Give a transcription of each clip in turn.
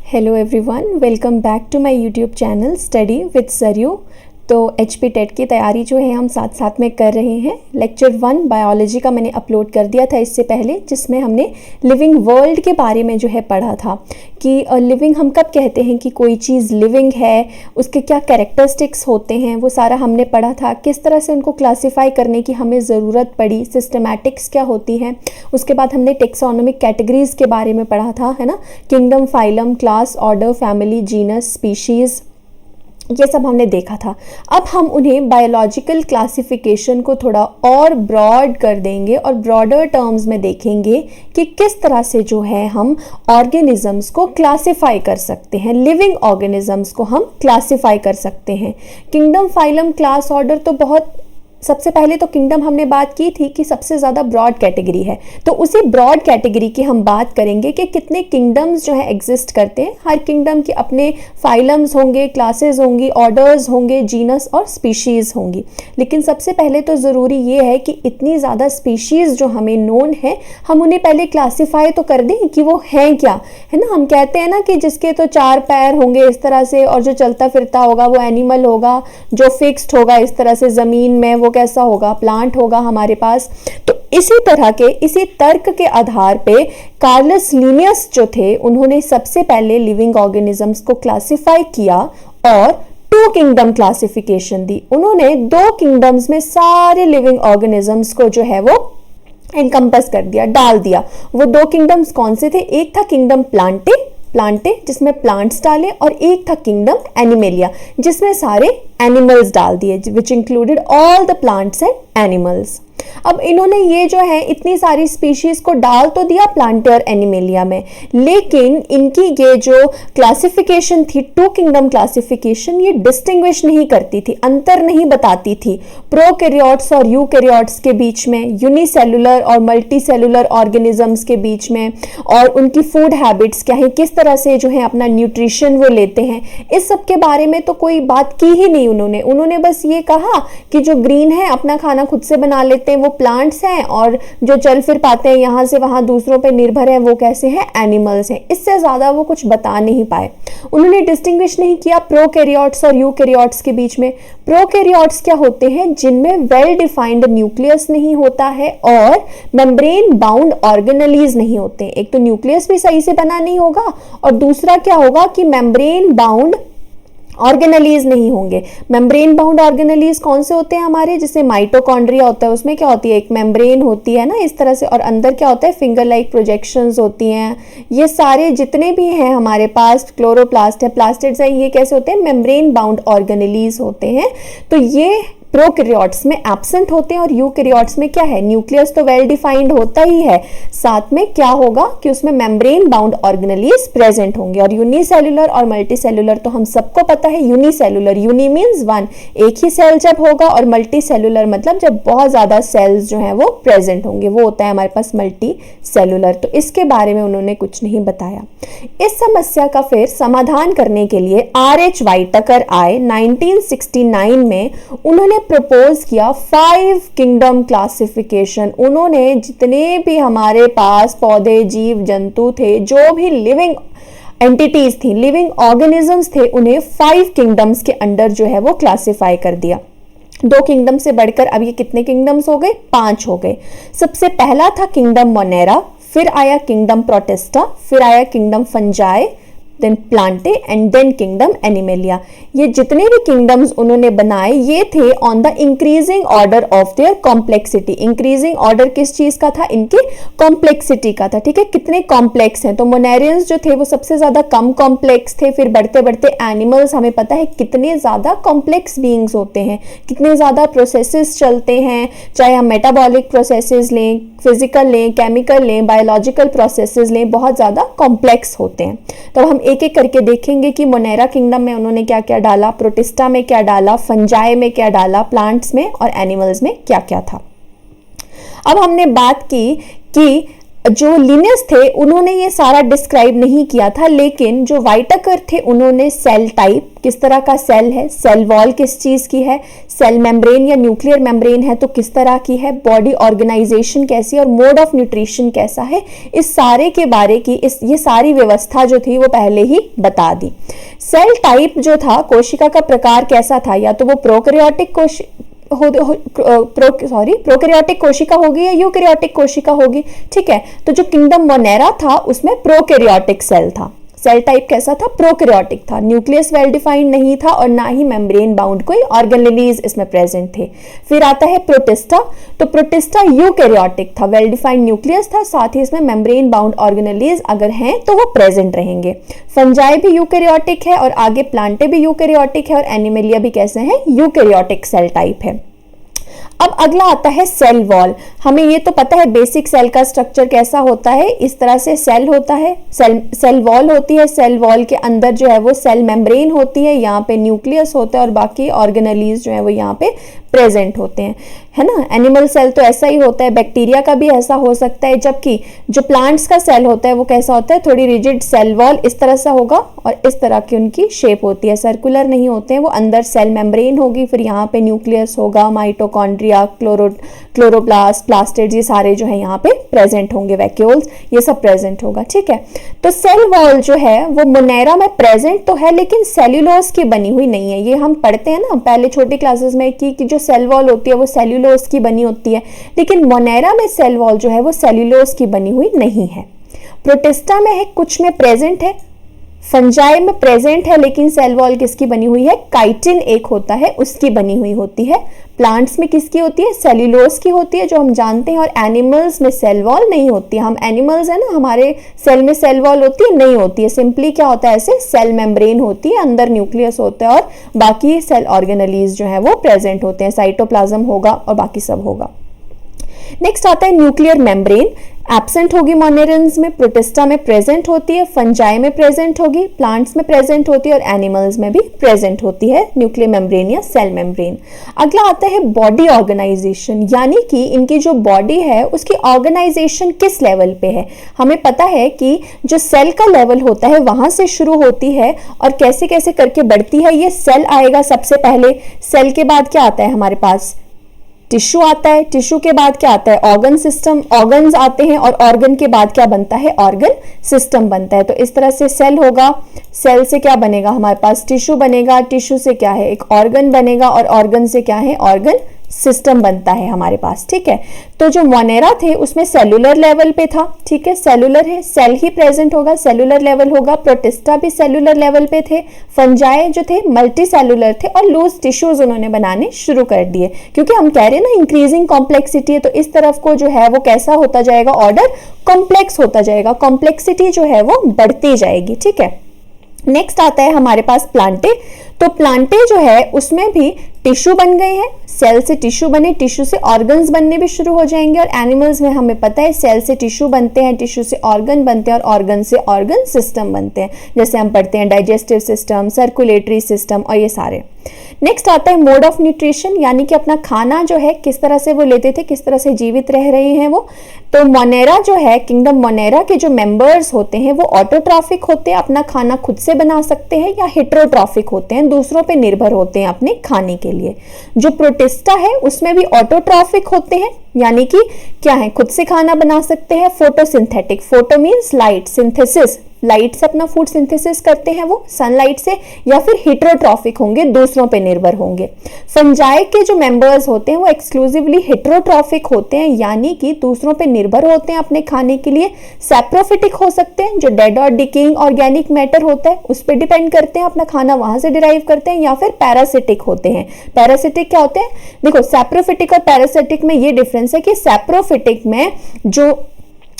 Hello everyone, welcome back to my YouTube channel study with Saryu. तो HP TET की तैयारी जो है हम साथ साथ में कर रहे हैं। लेक्चर 1 बायोलॉजी का मैंने अपलोड कर दिया था इससे पहले, जिसमें हमने लिविंग वर्ल्ड के बारे में जो है पढ़ा था कि लिविंग हम कब कहते हैं कि कोई चीज़ लिविंग है, उसके क्या कैरेक्टरिस्टिक्स होते हैं, वो सारा हमने पढ़ा था। किस तरह से उनको क्लासीफाई करने की हमें ज़रूरत पड़ी, सिस्टमैटिक्स क्या होती हैं। उसके बाद हमने टेक्सोनोमिक कैटेगरीज के बारे में पढ़ा था, है ना। Kingdom, phylum, class, order, family, genus, species, ये सब हमने देखा था। अब हम उन्हें बायोलॉजिकल क्लासिफिकेशन को थोड़ा और ब्रॉड कर देंगे और ब्रॉडर टर्म्स में देखेंगे कि किस तरह से जो है हम ऑर्गेनिजम्स को क्लासिफाई कर सकते हैं, लिविंग ऑर्गेनिजम्स को हम क्लासिफाई कर सकते हैं। किंगडम, फाइलम, क्लास, ऑर्डर तो बहुत सबसे पहले तो किंगडम हमने बात की थी कि सबसे ज़्यादा ब्रॉड कैटेगरी है, तो उसी ब्रॉड कैटेगरी की हम बात करेंगे कि कितने किंगडम्स जो है एग्जिस्ट करते हैं। हर किंगडम के अपने फाइलम्स होंगे, क्लासेस होंगी, ऑर्डर्स होंगे, जीनस और स्पीशीज़ होंगी। लेकिन सबसे पहले तो ज़रूरी ये है कि इतनी ज़्यादा स्पीशीज़ जो हमें नोन है, हम उन्हें पहले क्लासीफाई तो कर दें कि वो हैं क्या, है ना। हम कहते हैं ना कि जिसके तो 4 पैर होंगे इस तरह से, और जो चलता फिरता होगा वो एनिमल होगा, जो फिक्स्ड होगा इस तरह से ज़मीन में वो कैसा होगा, प्लांट होगा हमारे पास। तो इसी तरह के, इसी तर्क के आधार पे कार्लस लिनियस जो थे, उन्होंने सबसे पहले लिविंग ऑर्गेनिजम्स को क्लासिफाई किया और 2 किंगडम क्लासिफिकेशन दी। उन्होंने 2 किंगडम्स में सारे लिविंग ऑर्गेनिजम्स को जो है वो एनकम्पस कर दिया, डाल दिया। वो 2 किंगडम्स कौन से थे? एक था किंगडम प्लांटे जिसमें प्लांट्स डाले, और एक था किंगडम एनिमेलिया जिसमें सारे एनिमल्स डाल दिए, which included all the plants and animals. अब इन्होंने ये जो है इतनी सारी स्पीशीज को डाल तो दिया प्लांटे और एनिमेलिया में, लेकिन इनकी ये जो क्लासिफिकेशन थी, 2 किंगडम क्लासिफिकेशन, ये डिस्टिंग्विश नहीं करती थी, अंतर नहीं बताती थी प्रोकैरियोट्स और यूकैरियोट्स के बीच में, यूनिसेलुलर और मल्टीसेलुलर ऑर्गेनिजम्स के बीच में, और उनकी फूड हैबिट्स क्या है, किस तरह से जो है अपना न्यूट्रिशन वो लेते हैं, इस सब के बारे में तो कोई बात की ही नहीं उन्होंने बस ये कहा कि जो ग्रीन है अपना खाना खुद से बना लेते हैं वो प्लांट्स हैं, और जो चल फिर पाते हैं यहाँ से वहाँ दूसरों पे निर्भर है वो कैसे हैं, एनिमल्स हैं। इससे ज़्यादा वो कुछ बता नहीं पाए। उन्होंने डिस्टिंग्विश नहीं किया प्रोकैरियोट्स और यूकैरियोट्स के बीच में। प्रोकैरियोट्स क्या होते हैं? जिनमें वेल डिफाइंड न्यूक्लियस नहीं होता है और मेम्ब्रेन बाउंड ऑर्गेनेलीज नहीं होते। एक तो न्यूक्लियस भी सही से बना नहीं होगा, और दूसरा क्या होगा कि मेम्ब्रेन बाउंड ऑर्गेनेलीज नहीं होंगे। मेम्ब्रेन बाउंड ऑर्गेनेलीज कौन से होते हैं हमारे? जैसे माइटोकॉन्ड्रिया होता है, उसमें क्या होती है, एक मेम्ब्रेन होती है ना इस तरह से, और अंदर क्या होता है, फिंगर लाइक प्रोजेक्शंस होती हैं। ये सारे जितने भी हैं हमारे पास, क्लोरोप्लास्ट है, प्लास्टिड्स है, ये कैसे होते हैं? मेम्ब्रेन बाउंड ऑर्गेनेलीज होते हैं। तो ये प्रोकैरियोट्स में एब्सेंट होते हैं, और यूकैरियोट्स में क्या है, न्यूक्लियस तो वेल डिफाइंड होता ही है, साथ में क्या होगा कि उसमें मेम्ब्रेन बाउंड ऑर्गेनेलीज प्रेजेंट होंगे। और यूनिसेलुलर और मल्टीसेलुलर तो हम सबको पता है। यूनिसेलुलर, यूनि मींस 1, एक ही सेल जब होगा, और मल्टीसेलुलर मतलब जब बहुत ज्यादा सेल्स जो हैं वो प्रेजेंट होंगे, वो होता है हमारे पास मल्टीसेलुलर। तो इसके बारे में उन्होंने कुछ नहीं बताया। इस समस्या का फिर समाधान करने के लिए RH वाइटकर आए 1969 में। उन्होंने प्रपोज किया 5 किंगडम क्लासिफिकेशन। उन्होंने जितने भी हमारे पास पौधे, जीव जंतु थे, जो भी लिविंग एंटिटीज थी, लिविंग ऑर्गेनिजम्स थे, उन्हें 5 किंगडम्स के अंडर जो है वो क्लासिफाई कर दिया। 2 किंगडम से बढ़कर अब ये कितने किंगडम्स हो गए? 5 हो गए। सबसे पहला था किंगडम मोनेरा, फिर आया किंगडम प्रोटिस्टा, फिर आया kingdom fungi, then plantae, and then kingdom animalia. ये जितने भी किंगडम्स उन्होंने बनाए, ये थे on the increasing order of their complexity. Increasing order किस चीज का था? इनके कॉम्प्लेक्सिटी का था। ठीक है, कितने कॉम्प्लेक्स हैं? तो मोनेरियंस जो थे वो सबसे ज्यादा कम कॉम्प्लेक्स थे। फिर बढ़ते बढ़ते एनिमल्स, हमें पता है कितने ज्यादा कॉम्प्लेक्स बीइंग्स होते हैं, कितने ज्यादा प्रोसेसेस चलते हैं, चाहे हम मेटाबॉलिक प्रोसेसेस लें, फिजिकल लें, केमिकल लें, बायोलॉजिकल प्रोसेसेस लें, बहुत ज्यादा कॉम्प्लेक्स होते हैं। तो हम एक एक करके देखेंगे कि मोनेरा किंगडम में उन्होंने क्या क्या डाला, प्रोटिस्टा में क्या डाला, फंजाई में क्या डाला, प्लांट्स में और एनिमल्स में क्या क्या था। अब हमने बात की कि जो लिनियस थे उन्होंने ये सारा डिस्क्राइब नहीं किया था, लेकिन जो व्हाइटेकर थे उन्होंने सेल टाइप, किस तरह का सेल है, सेल वॉल किस चीज की है, सेल मेम्ब्रेन या न्यूक्लियर मेम्ब्रेन है तो किस तरह की है, बॉडी ऑर्गेनाइजेशन कैसी और मोड ऑफ न्यूट्रिशन कैसा है, इस सारे के बारे की ये सारी व्यवस्था जो थी वो पहले ही बता दी। सेल टाइप जो था, कोशिका का प्रकार कैसा था, या तो वो प्रोकैरियोटिक प्रोकैरियोटिक कोशिका होगी या यूकैरियोटिक कोशिका होगी। ठीक है, तो जो किंगडम मोनेरा था उसमें प्रोकैरियोटिक सेल था। सेल टाइप कैसा था, प्रोकैरियोटिक था, न्यूक्लियस वेल डिफाइंड नहीं था और ना ही मेम्ब्रेन बाउंड कोई ऑर्गेनेलीज इसमें प्रेजेंट थे। फिर आता है प्रोटिस्टा, तो प्रोटिस्टा यूकैरियोटिक था, वेल डिफाइंड न्यूक्लियस था, साथ ही इसमें मेम्ब्रेन बाउंड ऑर्गेनेलीज अगर हैं तो वो प्रेजेंट रहेंगे। फंजाई भी यूकैरियोटिक है और आगे प्लांटे भी यूकैरियोटिक है और एनिमलिया भी कैसे हैं, यूकैरियोटिक सेल टाइप है। अब अगला आता है सेल वॉल। हमें ये तो पता है बेसिक सेल का स्ट्रक्चर कैसा होता है, इस तरह से सेल होता है, सेल वॉल होती है, सेल वॉल के अंदर जो है वो सेल मेम्ब्रेन होती है, यहाँ पे न्यूक्लियस होता है और बाकी ऑर्गेनेलीज जो है वो यहाँ पे प्रेजेंट होते हैं, है ना। एनिमल सेल तो ऐसा ही होता है, बैक्टीरिया का भी ऐसा हो सकता है, जबकि जो प्लांट्स का सेल होता है वो कैसा होता है, थोड़ी रिजिड सेल वॉल इस तरह से होगा और इस तरह की उनकी शेप होती है, सर्कुलर नहीं होते हैं वो, अंदर सेल मेम्ब्रेन होगी, फिर यहाँ पे न्यूक्लियस होगा, माइटोकॉन्ड्रिया, क्लोरोप्लास्ट, प्लास्टिड, ये सारे जो है यहाँ पे प्रेजेंट होंगे, वैक्यूल्स, ये सब प्रेजेंट होगा। ठीक है, तो सेल वॉल जो है वो मोनेरा में प्रेजेंट तो है लेकिन सेल्यूलोज की बनी हुई नहीं है। ये हम पढ़ते हैं ना पहले छोटी क्लासेस में कि जो सेल वॉल होती है वो सेल्यूलोज की बनी होती है, लेकिन मोनेरा में सेल वॉल जो है वो सेल्यूलोज की बनी हुई नहीं है। प्रोटिस्टा में है, कुछ में प्रेजेंट है, फंजाई में प्रेजेंट है, लेकिन सेल वॉल किसकी बनी हुई है, काइटिन एक होता है उसकी बनी हुई होती है। प्लांट्स में किसकी होती है, सेल्यूलोज की होती है जो हम जानते हैं, और एनिमल्स में सेल वॉल नहीं होती है। हम एनिमल्स है ना, हमारे सेल में सेल वॉल होती है, नहीं होती है, सिंपली क्या होता है, ऐसे सेल मेम्ब्रेन होती है, अंदर न्यूक्लियस होता है और बाकी सेल ऑर्गेनेलीज जो है वो प्रेजेंट होते हैं, साइटोप्लाज्म होगा और बाकी सब होगा। नेक्स्ट आता है न्यूक्लियर मेम्ब्रेन, एब्सेंट होगी मोनेरन्स में, प्रोटिस्टा में प्रेजेंट होती है, फंजाई में प्रेजेंट होगी, प्लांट्स में प्रेजेंट होती है और एनिमल्स में भी प्रेजेंट होती है न्यूक्लियर मेम्ब्रेन या सेल मेम्ब्रेन। अगला आता है बॉडी ऑर्गेनाइजेशन, यानी कि इनकी जो बॉडी है उसकी ऑर्गेनाइजेशन किस लेवल पे है। हमें पता है कि जो सेल का लेवल होता है वहां से शुरू होती है और कैसे कैसे करके बढ़ती है। ये सेल आएगा सबसे पहले, सेल के बाद क्या आता है हमारे पास, टिश्यू आता है, टिश्यू के बाद क्या आता है, ऑर्गन सिस्टम, ऑर्गन्स आते हैं और ऑर्गन के बाद क्या बनता है, ऑर्गन सिस्टम बनता है। तो इस तरह से सेल होगा, सेल से क्या बनेगा हमारे पास, टिश्यू बनेगा, टिश्यू से क्या है, एक ऑर्गन बनेगा और ऑर्गन से क्या है, ऑर्गन सिस्टम बनता है हमारे पास। ठीक है, तो जो मोनेरा थे उसमें सेलुलर लेवल पे था, ठीक है, सेलुलर है, सेल ही प्रेजेंट होगा, सेलुलर लेवल होगा। प्रोटिस्टा भी सेलुलर लेवल पे थे, फंजाई जो थे मल्टी सेलुलर थे और लूज टिश्यूज उन्होंने बनाने शुरू कर दिए, क्योंकि हम कह रहे हैं ना इंक्रीजिंग कॉम्प्लेक्सिटी है, तो इस तरफ को जो है वो कैसा होता जाएगा, ऑर्डर कॉम्प्लेक्स होता जाएगा, कॉम्प्लेक्सिटी जो है वो बढ़ती जाएगी। ठीक है, नेक्स्ट आता है हमारे पास प्लांटे, तो प्लांटे जो है उसमें भी टिश्यू बन गए हैं, सेल से टिश्यू बने, टिश्यू से ऑर्गन्स बनने भी शुरू हो जाएंगे। और एनिमल्स में हमें पता है सेल से टिश्यू बनते हैं, टिश्यू से ऑर्गन बनते हैं और ऑर्गन से ऑर्गन सिस्टम बनते हैं, जैसे हम पढ़ते हैं डाइजेस्टिव सिस्टम, सर्कुलेटरी सिस्टम और ये सारे। नेक्स्ट आता है मोड ऑफ न्यूट्रिशन, यानी कि अपना खाना जो है किस तरह से वो लेते थे, किस तरह से जीवित रह रहे हैं वो। तो मोनेरा जो है, किंगडम मोनेरा के जो मेंबर्स होते हैं वो ऑटोट्रॉफिक होते हैं, अपना खाना खुद से बना सकते हैं, या हेटेरोट्रॉफिक होते हैं, दूसरों पे निर्भर होते हैं अपने खाने के लिए। जो प्रोटिस्टा है उसमें भी ऑटोट्रॉफिक होते हैं, यानी कि क्या है, खुद से खाना बना सकते हैं। Photosynthetic, photo means light, synthesis, light से अपना फूड सिंथेसिस करते हैं वो सनलाइट से, या फिर हेटेरोट्रॉफिक होंगे, दूसरों पे निर्भर होंगे। फंजाई के जो मेंबर्स होते हैं वो एक्सक्लूसिवली हेटेरोट्रॉफिक होते हैं, यानी कि दूसरों पे निर्भर होते हैं अपने खाने के लिए। सैप्रोफिटिक हो सकते हैं, जो डेड और डिकेइंग ऑर्गेनिक मैटर होता है उस पर डिपेंड करते हैं, अपना खाना वहां से डिराइव करते हैं। या फिर पैरासिटिक होते हैं। पैरासिटिक क्या होते हैं, देखो सैप्रोफिटिक और पैरासिटिक में ये डिफरेंस है कि सैप्रोफिटिक में जो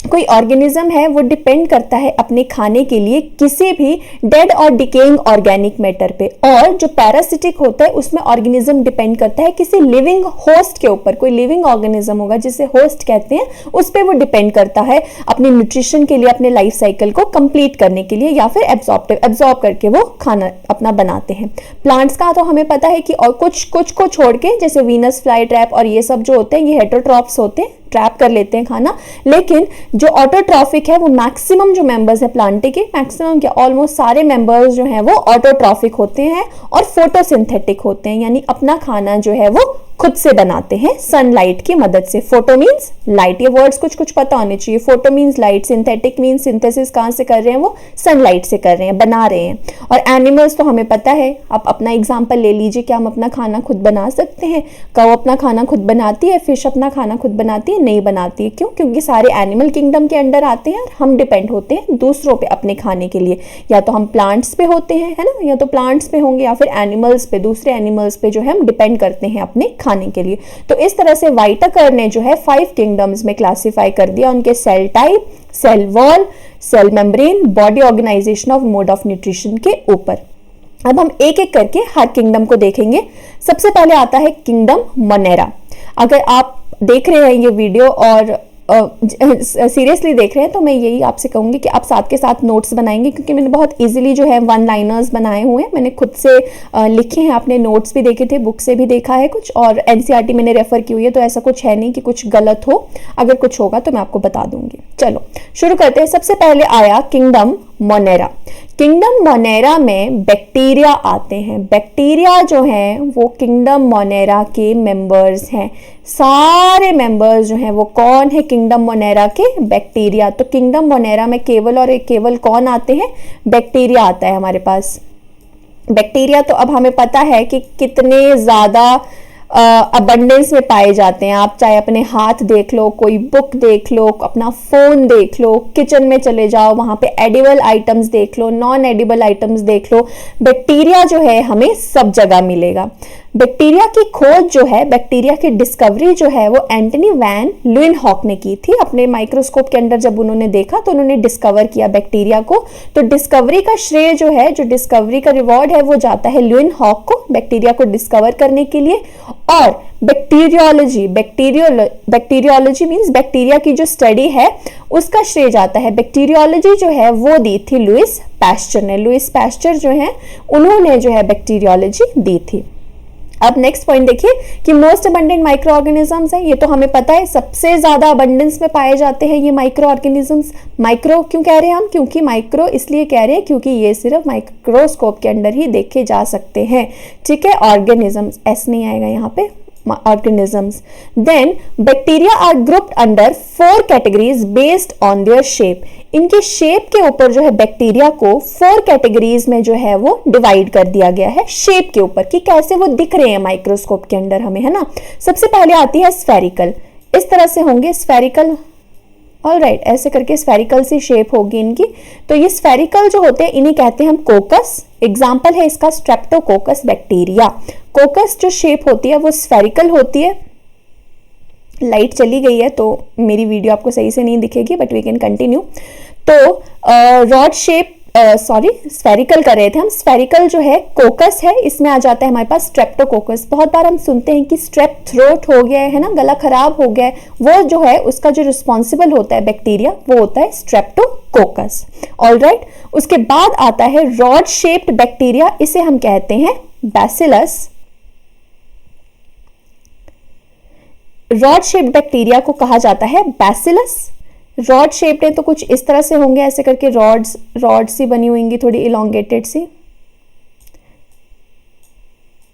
कोई ऑर्गेनिज्म है वो डिपेंड करता है अपने खाने के लिए किसी भी डेड और डिकेइंग ऑर्गेनिक मैटर पे, और जो पैरासिटिक होता है उसमें ऑर्गेनिज्म डिपेंड करता है किसी लिविंग होस्ट के ऊपर। कोई लिविंग ऑर्गेनिज्म होगा जिसे होस्ट कहते हैं, उस पे वो डिपेंड करता है अपने न्यूट्रिशन के लिए, अपने लाइफ साइकिल को कंप्लीट करने के लिए, या फिर एब्जॉर्ब करके वो खाना अपना बनाते हैं। प्लांट्स का तो हमें पता है कि और कुछ को छोड़ के, जैसे वीनस फ्लाई ट्रैप और ये सब जो होते हैं ये हेटेरोट्रॉप्स होते हैं, ट्रैप कर लेते हैं खाना। लेकिन जो ऑटोट्रॉफिक है वो मैक्सिमम जो मेंबर्स है प्लांट के, मैक्सिमम क्या ऑलमोस्ट सारे मेंबर्स जो हैं वो ऑटोट्रॉफिक होते हैं और फोटोसिंथेटिक होते हैं, यानी अपना खाना जो है वो खुद से बनाते हैं सनलाइट की मदद से। फोटो मीन्स लाइट, ये वर्ड्स कुछ कुछ पता होने चाहिए। Photo means light, synthetic means synthesis कहाँ से कर रहे हैं, वो सनलाइट से कर रहे हैं, बना रहे हैं। और एनिमल्स तो हमें पता है, आप अपना एग्जांपल ले लीजिए कि हम अपना खाना खुद बना सकते हैं। कौ अपना खाना खुद बनाती है, फिश अपना खाना खुद बनाती है, नहीं बनाती है। क्यों? क्योंकि सारे एनिमल किंगडम के अंडर आते हैं और हम डिपेंड होते हैं दूसरों पे अपने खाने के लिए। या तो हम प्लांट्स पे होते हैं, है ना, या तो प्लांट्स पे होंगे, या फिर एनिमल्स पे, दूसरे एनिमल्स पे जो है हम डिपेंड करते हैं अपने खाने के लिए। तो इस तरह से व्हाइटेकर ने जो है 5 किंगडम्स में क्लासिफाई कर दिया उनके cell type, cell wall, cell membrane, body organisation of mode of nutrition के ऊपर। अब हम एक एक करके हर किंगडम को देखेंगे। सबसे पहले आता है किंगडम मोनेरा। अगर आप देख रहे हैं ये वीडियो और सीरियसली देख रहे हैं तो मैं यही आपसे कहूंगी कि आप साथ के साथ नोट्स बनाएंगे, क्योंकि मैंने बहुत इजीली जो है 1 लाइनर्स बनाए हुए हैं, मैंने खुद से लिखे हैं। आपने नोट्स भी देखे थे, बुक से भी देखा है कुछ, और एनसीईआरटी मैंने रेफर की हुई है, तो ऐसा कुछ है नहीं कि कुछ गलत हो। अगर कुछ होगा तो मैं आपको बता दूंगी। चलो शुरू करते हैं। सबसे पहले आया किंगडम मोनेरा। किंगडम मोनेरा में बैक्टीरिया आते हैं। बैक्टीरिया जो हैं वो किंगडम मोनेरा के मेंबर्स हैं। सारे मेंबर्स जो हैं वो कौन है किंगडम मोनेरा के? बैक्टीरिया। तो किंगडम मोनेरा में केवल और केवल कौन आते हैं? बैक्टीरिया आता है हमारे पास। बैक्टीरिया तो अब हमें पता है कि कितने ज़्यादा अबंडेंस में पाए जाते हैं। आप चाहे अपने हाथ देख लो, कोई बुक देख लो, अपना फोन देख लो, किचन में चले जाओ, वहां पे एडिबल आइटम्स देख लो, नॉन एडिबल आइटम्स देख लो, बैक्टीरिया जो है हमें सब जगह मिलेगा। बैक्टीरिया की खोज जो है, बैक्टीरिया की डिस्कवरी जो है वो एंटनी वैन ल्यूइनहॉक ने की थी। अपने माइक्रोस्कोप के अंदर जब उन्होंने देखा तो उन्होंने डिस्कवर किया बैक्टीरिया को। तो डिस्कवरी का श्रेय जो है, जो डिस्कवरी का रिवॉर्ड है, वो जाता है ल्यूइनहॉक को, बैक्टीरिया को डिस्कवर करने के लिए। और बैक्टीरियोलॉजी, बैक्टीरियोलॉजी मींस बैक्टीरिया की जो स्टडी है उसका श्रेय जाता है, बैक्टीरियोलॉजी जो है वो दी थी लुईस पैस्चर ने। लुईस पैस्चर जो है उन्होंने जो है बैक्टीरियोलॉजी दी थी। अब नेक्स्ट पॉइंट देखिए कि मोस्ट अबंडेंट माइक्रो ऑर्गेनिजम्स है। ये तो हमें पता है, सबसे ज्यादा अबंडेंस में पाए जाते हैं ये माइक्रो ऑर्गेनिजम्स। माइक्रो क्यों कह रहे हैं हम? क्योंकि माइक्रो इसलिए कह रहे हैं क्योंकि ये सिर्फ माइक्रोस्कोप के अंदर ही देखे जा सकते हैं। ठीक है, ऑर्गेनिजम्स, एस नहीं आएगा यहाँ पे, organisms. Then bacteria are grouped under 4 categories based on their shape. इनके शेप के ऊपर जो है बैक्टीरिया को 4 कैटेगरीज में जो है वो डिवाइड कर दिया गया है, शेप के ऊपर कि कैसे वो दिख रहे हैं माइक्रोस्कोप के अंदर हमें, है ना। सबसे पहले आती है स्फेरिकल, इस तरह से होंगे स्फेरिकल, ऑलराइट, ऐसे करके स्फेरिकल सी शेप होगी इनकी। तो ये स्फेरिकल जो होते हैं इन्हें कहते हैं हम कोकस। एग्जाम्पल है इसका स्ट्रेप्टोकोकस बैक्टीरिया। कोकस जो शेप होती है वो स्फेरिकल होती है। लाइट चली गई है तो मेरी वीडियो आपको सही से नहीं दिखेगी, बट वी कैन कंटिन्यू। तो रॉड शेप, सॉरी स्फेरिकल कर रहे थे हम। स्फेरिकल जो है कोकस है, इसमें आ जाता है हमारे पास स्ट्रेप्टोकोकस। बहुत बार हम सुनते हैं कि स्ट्रेप थ्रोट हो गया है ना, गला खराब हो गया है, वो जो है उसका जो रिस्पॉन्सिबल होता है बैक्टीरिया वो होता है स्ट्रेप्टोकोकस। ऑलराइट, उसके बाद आता है रॉड शेप्ड बैक्टीरिया, इसे हम कहते हैं बैसिलस। रॉड शेप्ड बैक्टीरिया को कहा जाता है बैसिलस। रॉड शेप्ड है तो कुछ इस तरह से होंगे, ऐसे करके रॉड सी बनी हुई, थोड़ी इलोंगेटेड सी,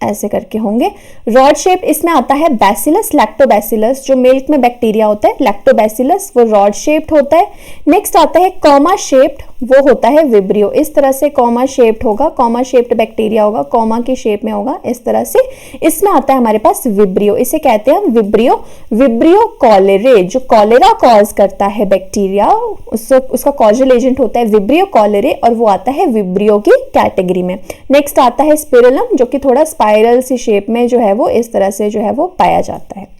ऐसे करके होंगे रॉड शेप। इसमें आता है बैसिलस, लैक्टोबैसिलस, जो मिल्क में बैक्टीरिया होता है लैक्टोबैसिलस, वो रॉड शेप्ड होता है। नेक्स्ट आता है कॉमा शेप्ड, वो होता है विब्रियो। इस तरह से कॉमा शेप्ड होगा, कॉमा शेप्ड बैक्टीरिया होगा, कॉमा की शेप में होगा इस तरह से। इसमें आता है हमारे पास विब्रियो, इसे कहते हैं विब्रियो। विब्रियो कॉलेरे, जो कॉलेरा कॉज करता है बैक्टीरिया, उसका कॉजल एजेंट होता है विब्रियो कॉलेरे, और वो आता है विब्रियो की कैटेगरी में। नेक्स्ट आता है स्पिरुलम, जो कि थोड़ा स्पाइरल सी शेप में जो है वो इस तरह से जो है वो पाया जाता है।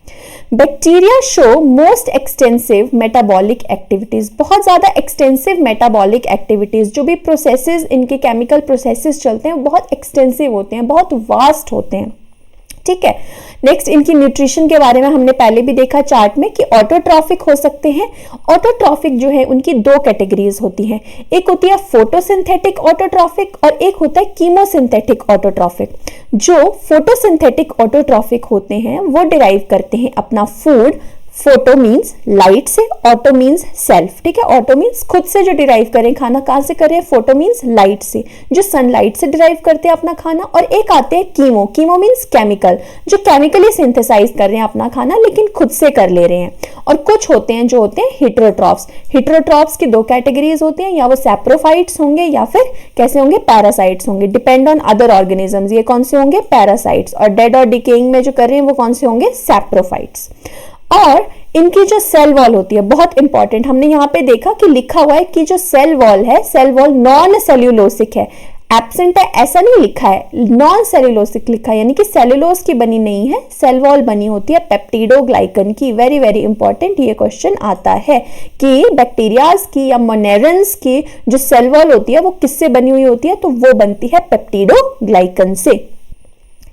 Bacteria show most extensive metabolic activities, बहुत ज्यादा एक्सटेंसिव मेटाबॉलिक एक्टिविटीज, जो भी प्रोसेसेस इनके केमिकल प्रोसेसेस चलते हैं बहुत एक्सटेंसिव होते हैं, बहुत वास्ट होते हैं। ठीक है, नेक्स्ट इनकी न्यूट्रिशन के बारे में हमने पहले भी देखा चार्ट में कि ऑटोट्रॉफिक हो सकते हैं। ऑटोट्रॉफिक जो है उनकी 2 कैटेगरीज होती हैं, एक होती है फोटोसिंथेटिक ऑटोट्रॉफिक और एक होता है कीमोसिंथेटिक ऑटोट्रॉफिक। जो फोटोसिंथेटिक ऑटोट्रॉफिक होते हैं वो डिराइव करते हैं अपना फूड फोटो मीन्स लाइट से, ऑटो मीन्स सेल्फ, ठीक है। ऑटो मीन्स खुद से जो डिराइव करें खाना, कहाँ से करें, फोटो मीन्स लाइट से, जो सनलाइट से डिराइव करते हैं अपना खाना। और एक आते हैं कीमो, कीमो मीन्स केमिकल, जो केमिकली सिंथेसाइज कर रहे हैं अपना खाना लेकिन खुद से कर ले रहे हैं। और कुछ होते हैं जो होते हैं हेटेरोट्रॉफ्स। हेटेरोट्रॉफ्स की 2 कैटेगरीज होती हैं, या वो सैप्रोफाइट्स होंगे या फिर कैसे होंगे, पैरासाइट्स होंगे, डिपेंड ऑन अदर ऑर्गेनिजम्स। ये कौन से होंगे, पैरासाइट्स। और डेड और डिकेइंग में जो कर रहे हैं वो कौन से होंगे, सैप्रोफाइट्स। और इनकी जो सेल वॉल होती है बहुत इंपॉर्टेंट, हमने यहाँ पे देखा कि लिखा हुआ है कि जो सेल वॉल है, सेल वॉल नॉन सेल्यूलोसिक है, एब्सेंट है ऐसा नहीं लिखा है, नॉन सेल्यूलोसिक लिखा है, यानी कि सेल्यूलोज की बनी नहीं है, सेल वॉल बनी होती है पेप्टिडोग्लाइकन की। वेरी वेरी इंपॉर्टेंट ये क्वेश्चन आता है कि बैक्टीरियाज की या मोनेरन्स की जो सेल वॉल होती है वो किससे बनी हुई होती है, तो वो बनती है पेप्टिडोग्लाइकन से।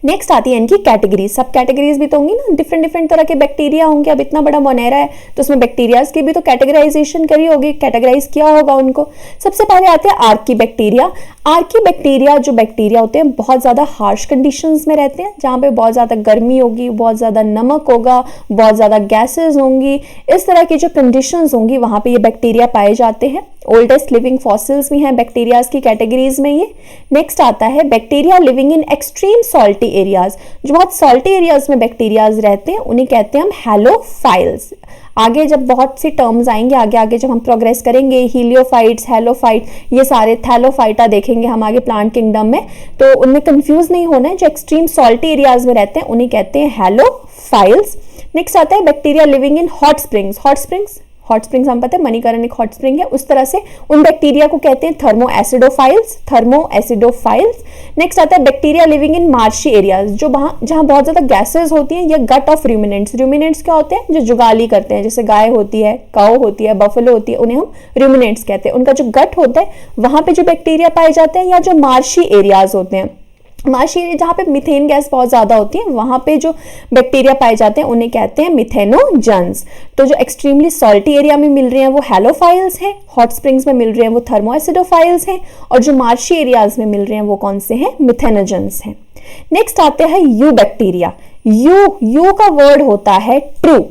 नेक्स्ट आती है इनकी कैटेगरीज। सब कैटेगरीज भी तो होंगी ना, डिफरेंट डिफरेंट तरह के बैक्टीरिया होंगे। अब इतना बड़ा मोनेरा है तो उसमें बैक्टीरियाज की भी तो कैटेगराइजेशन करी होगी, कैटेगराइज किया होगा उनको। सबसे पहले आते हैं आर्की बैक्टीरिया। आर्की बैक्टीरिया जो बैक्टीरिया होते हैं बहुत ज़्यादा हार्श कंडीशंस में रहते हैं, जहाँ पे बहुत ज़्यादा गर्मी होगी, बहुत ज़्यादा नमक होगा, बहुत ज़्यादा गैसेज होंगी, इस तरह की जो कंडीशंस होंगी वहाँ पे ये बैक्टीरिया पाए जाते हैं। ओल्डेस्ट लिविंग फॉसिल्स भी हैं बैक्टीरियाज की कैटेगरीज में ये। नेक्स्ट आता है bacteria living in extreme salty areas. जो बहुत सॉल्टी एरियाज में बैक्टीरियाज रहते हैं उन्हें कहते हैं हम हैलोफाइल्स। आगे जब बहुत सी टर्म्स आएंगे, आगे आगे जब हम प्रोग्रेस करेंगे, हीलियोफाइट्स, हैलोफाइट, ये सारे थैलोफाइटा देखेंगे हम आगे प्लांट किंगडम में, तो उनमें कंफ्यूज नहीं होना है। जो एक्सट्रीम सॉल्टी एरियाज में रहते हैं उन्हें कहते हैं हैलोफाइल्स। नेक्स्ट आता है bacteria living in hot springs. Hot springs हम पता है मणिकरण एक हॉट स्प्रिंग है, उस तरह से उन बैक्टीरिया को कहते हैं थर्मोएसिडोफाइल्स। नेक्स्ट आता है bacteria living in marshy areas, जो जहां बहुत ज्यादा गैसेस होती हैं, या गट ऑफ रूमिनेंट्स। रूमिनेंट्स क्या होते हैं, जो जुगाली करते हैं, जैसे गाय होती है, काऊ होती है, बफलो होती है, उन्हें हम रूमिनेंट्स कहते हैं। उनका जो गट होता है वहां पे जो बैक्टीरिया पाए जाते हैं, या जो मार्शी एरियाज होते हैं, मार्शी एरिया जहाँ पे मीथेन गैस बहुत ज़्यादा होती है, वहाँ पे जो बैक्टीरिया पाए जाते हैं उन्हें कहते हैं मिथेनोजन्स। तो जो एक्सट्रीमली सॉल्टी एरिया में मिल रहे हैं वो हैलोफाइल्स हैं, हॉट स्प्रिंग्स में मिल रहे हैं वो थर्मोएसिडोफाइल्स हैं, और जो मार्शी एरियाज में मिल रहे हैं वो कौन से हैं, मिथेनोजन्स हैं। नेक्स्ट आते हैं यू बैक्टीरिया। यू का वर्ड होता है ट्रू।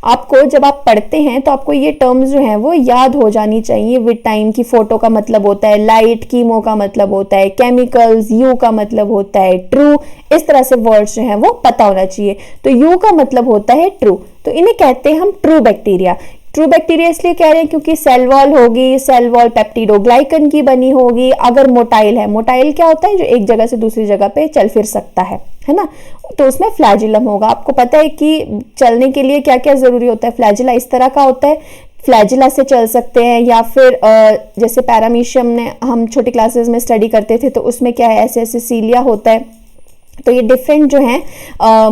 आपको जब आप पढ़ते हैं तो आपको ये टर्म्स जो हैं वो याद हो जानी चाहिए विद टाइम की। फोटो का मतलब होता है लाइट, कीमो का मतलब होता है केमिकल्स, यू का मतलब होता है ट्रू, इस तरह से वर्ड्स जो हैं वो पता होना चाहिए। तो यू का मतलब होता है ट्रू, तो इन्हें कहते हैं हम ट्रू बैक्टीरिया। ट्रू बैक्टीरिया इसलिए कह रहे हैं क्योंकि सेल वॉल होगी, सेल वॉल पेप्टिडोग्लाइकन की बनी होगी। अगर मोटाइल है, मोटाइल क्या होता है, जो एक जगह से दूसरी जगह पे चल फिर सकता है ना, तो उसमें फ्लैजिलम होगा। आपको पता है कि चलने के लिए क्या क्या जरूरी होता है, फ्लैजिला इस तरह का होता है, फ्लैजिला से चल सकते हैं, या फिर जैसे पैरामीशियम ने हम छोटी क्लासेस में स्टडी करते थे तो उसमें क्या है, ऐसे ऐसे सीलिया होता है। तो ये डिफरेंट जो हैं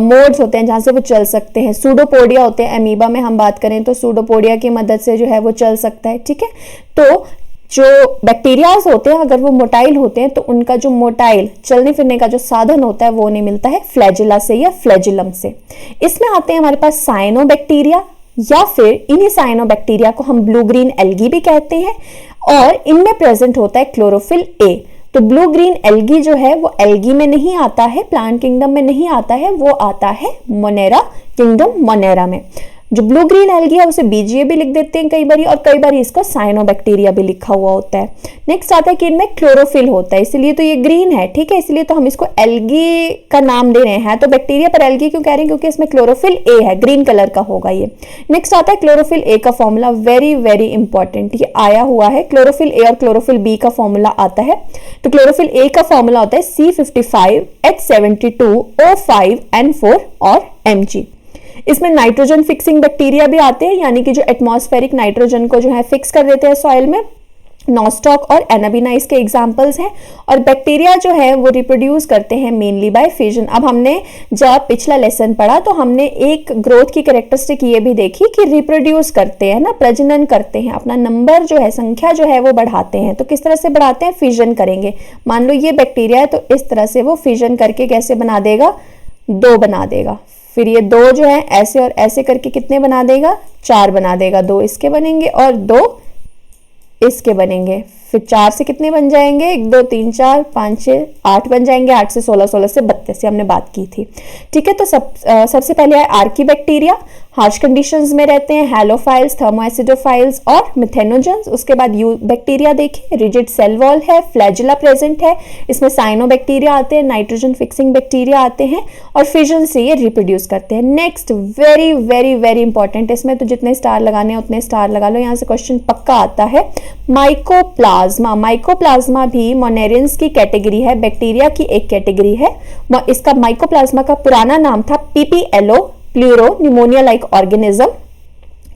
मोड्स होते हैं जहाँ से वो चल सकते हैं। सूडोपोडिया होते हैं, अमीबा में हम बात करें तो सूडोपोडिया की मदद से जो है वो चल सकता है, ठीक है। तो जो बैक्टीरियाज होते हैं अगर वो मोटाइल होते हैं तो उनका जो मोटाइल चलने फिरने का जो साधन होता है वो उन्हें मिलता है फ्लैजिला से या फ्लैजिलम से। इसमें आते हैं हमारे पास साइनोबैक्टीरिया, या फिर इन्हीं साइनोबैक्टीरिया को हम ब्लू ग्रीन एल्गी भी कहते हैं, और इनमें प्रेजेंट होता है क्लोरोफिल ए। तो ब्लू ग्रीन एल्गी जो है वो एल्गी में नहीं आता है, प्लांट किंगडम में नहीं आता है, वो आता है मोनेरा किंगडम, मोनेरा में। जो ब्लू ग्रीन एल्गी है उसे बीजीए भी लिख देते हैं कई बार, और कई बार इसको साइनोबैक्टीरिया भी लिखा हुआ होता है। नेक्स्ट आता है कि इनमें क्लोरोफिल होता है, इसलिए तो ये ग्रीन है, ठीक है, इसलिए तो हम इसको एल्गी का नाम दे रहे हैं। तो बैक्टीरिया पर एल्गी क्यों कह रहे हैं, क्योंकि इसमें क्लोरोफिल ए है, ग्रीन कलर का होगा ये। नेक्स्ट आता है क्लोरोफिल ए का फॉर्मूला, वेरी वेरी इंपॉर्टेंट, ये आया हुआ है। क्लोरोफिल ए और क्लोरोफिल बी का फॉर्मूला आता है। तो क्लोरोफिल ए का फॉर्मूला होता है C55H72O5N4 और Mg। इसमें नाइट्रोजन फिक्सिंग बैक्टीरिया भी आते हैं, यानी कि जो एटमॉस्फेरिक नाइट्रोजन को जो है फिक्स कर देते हैं सॉइल में। नॉस्टॉक और एनाबिना इसके एग्जाम्पल्स हैं। और बैक्टीरिया जो है वो रिप्रोड्यूस करते हैं मेनली बाय फिजन। अब हमने जब पिछला लेसन पढ़ा तो हमने एक ग्रोथ की कैरेक्टरिस्टिक ये भी देखी कि रिप्रोड्यूस करते हैं ना, प्रजनन करते हैं, अपना नंबर जो है, संख्या जो है वो बढ़ाते हैं। तो किस तरह से बढ़ाते हैं, फिजन करेंगे। मान लो ये बैक्टीरिया है तो इस तरह से वो फिजन करके कैसे बना देगा, 2 बना देगा। फिर ये 2 जो है ऐसे और ऐसे करके कितने बना देगा, 4 बना देगा। 2 इसके बनेंगे और 2 इसके बनेंगे। फिर 4 से कितने बन जाएंगे, 1 2 3 4 5 6 8 बन जाएंगे। 8 से 16, 16 से 32 से हमने बात की थी, ठीक है। तो सबसे पहले है आर्की बैक्टीरिया। हार्श कंडीशंस में रहते हैं हैलोफाइल्स, थर्मोएसिडोफाइल्स और मिथेनोजेंस। उसके बाद यू बैक्टीरिया देखें, रिजिड सेल वॉल है, फ्लैजिला प्रेजेंट है, इसमें साइनोबैक्टीरिया आते हैं, नाइट्रोजन फिक्सिंग बैक्टीरिया आते हैं और फिजन से ये रिप्रोड्यूस करते हैं। Next very very very important, इसमें तो जितने स्टार लगाने हैं उतने स्टार लगा लो, यहाँ से क्वेश्चन पक्का आता है। माइकोप्लाज्मा, माइकोप्लाज्मा भी मोनेरियंस की कैटेगरी है, बैक्टीरिया की एक कैटेगरी है। इसका माइकोप्लाज्मा का पुराना नाम था PPLO, pleuro pneumonia like organism.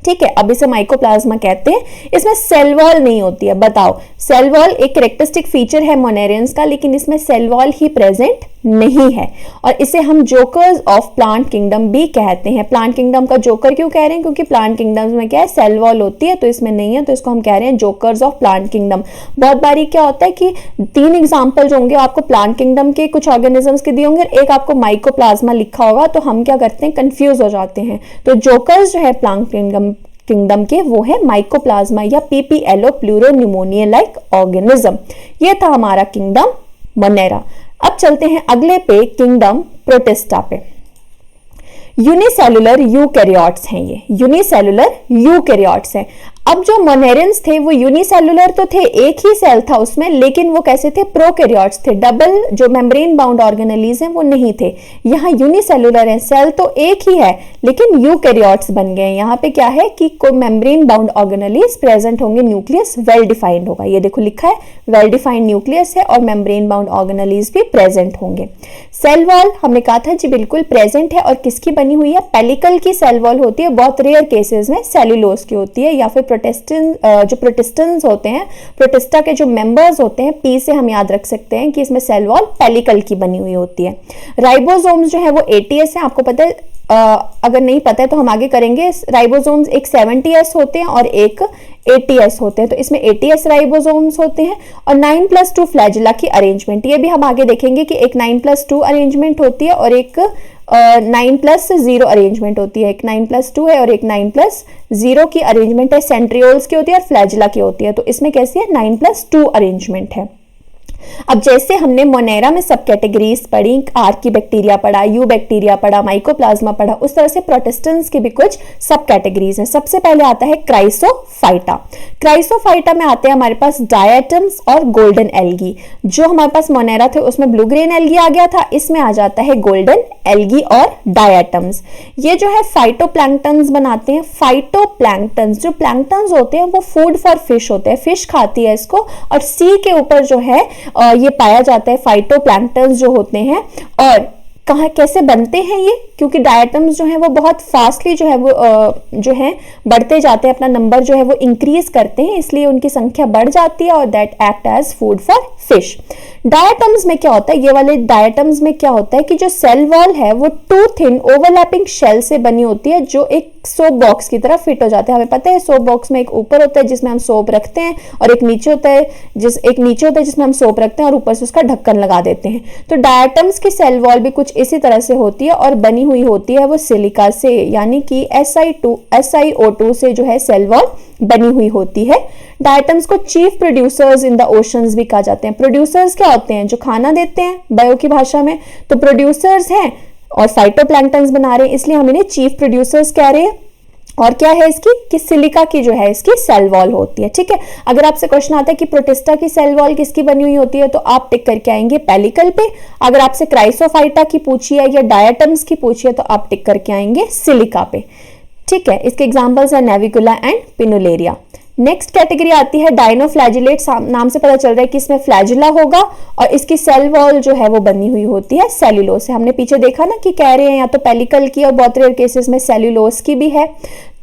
ठीक है, अब इसे माइकोप्लाज्मा कहते हैं। इसमें सेल वॉल नहीं होती है। बताओ, सेल वॉल एक कैरेक्टरिस्टिक फीचर है मोनेरियंस का, लेकिन इसमें सेल वॉल ही प्रेजेंट नहीं है और इसे हम जोकर्स ऑफ प्लांट किंगडम भी कहते हैं। प्लांट किंगडम का जोकर क्यों कह रहे हैं? क्योंकि प्लांट किंगडम में क्या है, सेल वॉल होती है, तो इसमें नहीं है, तो इसको हम कह रहे हैं जोकर्स ऑफ प्लांट किंगडम। बहुत बारी क्या होता है कि 3 एग्जाम्पल्स होंगे आपको प्लांट किंगडम के कुछ ऑर्गेनिजम्स के दिए होंगे, एक आपको माइकोप्लाज्मा लिखा होगा, तो हम क्या करते हैं, कंफ्यूज हो जाते हैं। तो जोकर्स जो है प्लांट किंगडम के वो है माइकोप्लाज्मा या PPLO, pleuro pneumonia like organism. ये था हमारा किंगडम मोनेरा। अब चलते हैं अगले पे, किंगडम प्रोटिस्टा पे। यूनिसेलुलर यूकैरियोट्स हैं, ये यूनिसेलुलर यूकैरियोट्स हैं। अब जो मोनेरियंस थे वो यूनिसेलुलर तो थे, एक ही सेल था उसमें, लेकिन वो कैसे थे, प्रोकैरियोट्स थे। डबल जो मेम्ब्रेन बाउंड ऑर्गेनेलीज हैं वो नहीं थे। यहाँ यूनिसेलुलर है, सेल तो एक ही है लेकिन यूकैरियोट्स बन गए। यहाँ पे क्या है कि कोई मेम्ब्रेन बाउंड ऑर्गेनेलीज प्रेजेंट होंगे, न्यूक्लियस वेल डिफाइंड होगा। ये देखो लिखा है वेल डिफाइंड न्यूक्लियस है और मेम्ब्रेन बाउंड ऑर्गेनेलीज भी प्रेजेंट होंगे। सेल वॉल हमने कहा था जी बिल्कुल प्रेजेंट है और किसकी बनी हुई है, पेलिकल की सेल वॉल होती है, बहुत रेयर केसेस में सेल्यूलोज की होती है, या फिर जो प्रोटिस्टेंस होते हैं, प्रोटिस्टा के जो मेंबर्स होते हैं, पी से हम याद रख सकते हैं कि इसमें सेल वॉल पेलिकल की बनी हुई होती है। राइबोसोम्स जो है वो 80s है, आपको पता है, अगर नहीं पता है तो हम आगे करेंगे। राइबोसोम्स एक 70s होते हैं और एक 80s होते हैं, तो इसमें 80s राइबोसोम्स होते हैं और 9+2 फ्लैजिला की अरेंजमेंट, ये भी हम आगे देखेंगे कि एक 9+2 अरेंजमेंट होती है और एक 9+0 अरेंजमेंट होती है। एक 9+2 है और एक 9+0 की अरेंजमेंट है, सेंट्रियोल्स की होती है और फ्लैजिला की होती है। तो इसमें कैसी है, 9+2 अरेंजमेंट है। अब जैसे हमने मोनेरा में सब कैटेगरीज पढ़ी, आर की बैक्टीरिया पढ़ा, यू बैक्टीरिया पढ़ा, माइकोप्लाज्मा पढ़ा, उस तरह से प्रोटिस्टेंस की भी कुछ सब कैटेगरीज हैं। सबसे पहले आता है क्राइसोफाइटा। क्राइसोफाइटा में आते हैं हमारे पास डायटम्स और गोल्डन एल्गी। जो हमारे पास मोनेरा थे उसमें ब्लू ग्रेन एल्गी आ गया था, इसमें आ जाता है गोल्डन एल्गी और डायटम्स। ये जो है फाइटोप्लैंक्टन्स बनाते हैं। फाइटोप्लैंक्टन्स, जो प्लैंक्टन्स होते हैं वो फूड फॉर फिश होते हैं, फिश खाती है इसको, और सी के ऊपर जो है ये पाया जाता है फाइटोप्लैंक्टन्स जो होते हैं। और कहाँ कैसे बनते हैं ये, क्योंकि डायटम्स जो है वो बहुत फास्टली जो है वो जो है बढ़ते जाते हैं, अपना नंबर जो है वो इंक्रीज करते हैं, इसलिए उनकी संख्या बढ़ जाती है और that act as food for fish. Diatoms में क्या होता है, ये वाले डायटम्स में क्या होता है कि जो सेल वॉल है वो टू थिन ओवरलैपिंग शेल से बनी होती है, जो एक सोप बॉक्स की तरह फिट हो जाते हैं। हमें पता है सोप बॉक्स में एक ऊपर होता है जिसमें हम सोप रखते हैं और एक नीचे होता है जिसमें हम सोप रखते हैं और ऊपर से उसका ढक्कन लगा देते हैं। तो डायटम्स की सेल वॉल भी कुछ इसी तरह से होती है और बनी हुई होती है वो सिलिका से, यानी कि SiO2 से जो है सेल वॉल बनी हुई होती है। डायटम्स को chief producers in the oceans भी कहा जाते हैं। प्रोड्यूसर्स क्या होते हैं, जो खाना देते हैं बायो की भाषा में, तो प्रोड्यूसर्स हैं और फाइटोप्लैंक्टन्स बना रहे हैं, इसलिए हम इन्हें चीफ प्रोड्यूसर्स कह रहे हैं। और क्या है इसकी, कि सिलिका की जो है इसकी सेल वॉल होती है। ठीक है, अगर आपसे क्वेश्चन आता है कि प्रोटिस्टा की सेल वॉल किसकी बनी हुई होती है, तो आप टिक करके आएंगे पेलिकल पे। अगर आपसे क्राइसोफाइटा की पूछी है या डायटम्स की पूछी है तो आप टिक करके आएंगे सिलिका पे। ठीक है, इसके एग्जांपल्स है नेविकुला एंड पिनुलेरिया। नेक्स्ट कैटेगरी आती है डायनोफ्लैजिलेट्स। नाम से पता चल रहा है कि इसमें फ्लैजिला होगा और इसकी सेल वॉल जो है वो बनी हुई होती है सेल्यूलोज से। हमने पीछे देखा ना कि कह रहे हैं या तो पेलिकल की और बहुत रेयर केसेस में सेल्यूलोज की भी है।